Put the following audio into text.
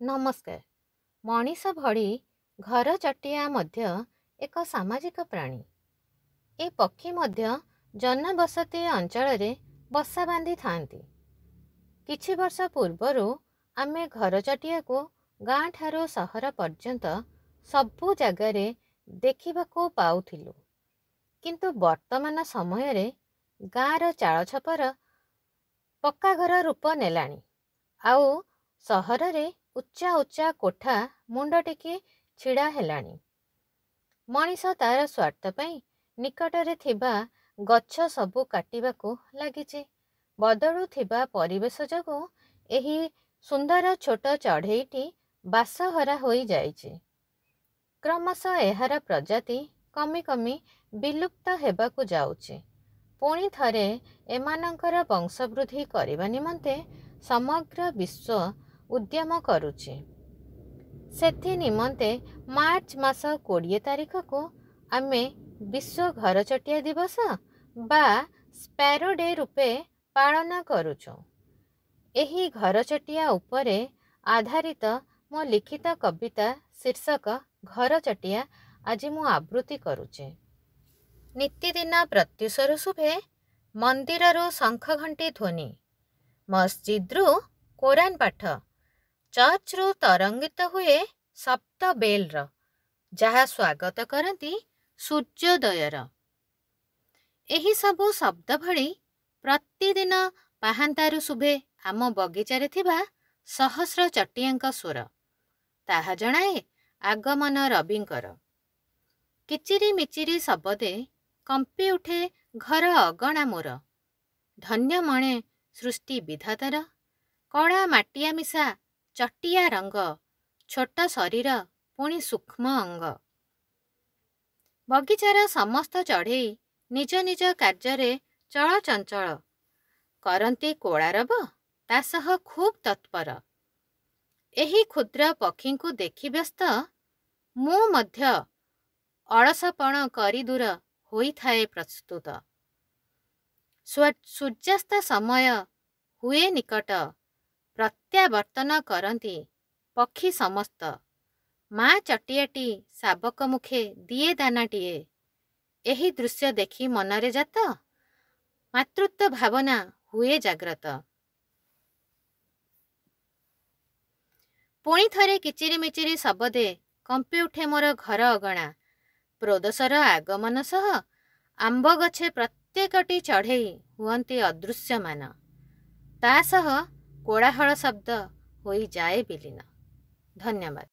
नमस्कार। मनीष भड़ी घर चटिया मध्य एक सामाजिक प्राणी। ए पक्षी मध्य जनबसती अंचल रे बसा बांधी थांती। किछि वर्ष पूर्वरु आमे घर चटिया को गाँ ठारो सहर पर्यंत सबु जगारे देखिबाको पाउथिलु। किंतु वर्तमान समय रे गाँर चाल छपर पक्का घर रूप नेलानी। आउ सहर रे उच्चा उच्चा कोठा मुंड टेकी छिड़ा हेलानी। मनीष तार स्वार्थ पई निकटरे थिबा गच्छ सबु काटिबाको लागिचे। बदलुथिबा परिवेश जोगु एही सुंदर छोट चढ़ेईटी बासहरा होई जाइचे। क्रमशः एहार प्रजाति कमी कमी विलुप्त हेबाकु जाउचे। पुणी थरे एमानंकर वंशवृद्धि करिबा निमंते समग्र विश्व उद्यम करुचे। सेथि निमंते मार्च मास 20 तारिख को आमे विश्व घर चटिया दिवस बा स्पैरो डे रूपे पालन करुचो। एही घर चटिया उपरे आधारित मो लिखित कविता शीर्षक घर चटिया आज मु आवृत्ति करुचे। नित्यदिन प्रत्युषरु शुभे मंदिररु शंख घंटी ध्वनि, मस्जिद्रु कोरान पाठ, चर्चरु तरंगित हुए सप्त बेलर जहा स्वागत करती सूर्योदयर। एही सबु शब्द भली प्रतिदिन पाहांतारु शुभे आम बगीचारे थिबा सहस्र चटियांक स्वर। ताहा जणाए आगमन रविंकर। किचिरी मिचिरी शब्दे कंपी उठे घर अगणा मोर। धन्य मणे सृष्टि विधातार, कड़ा माटिया मिशा चटिया रंग, छोट शरीर पुणी सूक्ष्म अंग। बगीचार समस्त चढ़ेई निज निज कार्य चल चंचल करती कोलारब तासह खूब तत्पर। एही क्षुद्र पक्षी को देखि व्यस्त मु मध्य अलसपण करी दूर होई थाए प्रस्तुत। सूर्यास्त समय हुए निकट, प्रत्यावर्तन करती पक्षी समस्त। माँ चटियाटी शाबक मुखे दिए दानाटिए। एही दृश्य देखी मनरे जात मातृत्व भावना हुए जाग्रत। पुणी थरे किचिरी मिचिरी शब्दे कंपी उठे मोर घर अगणा। प्रदोषर आगमन सह आंब गछे प्रत्येकटी चढ़ेई हुअंती अदृश्यमान। ता सह कोलाहल शब्द होई जाए विलीन। धन्यवाद।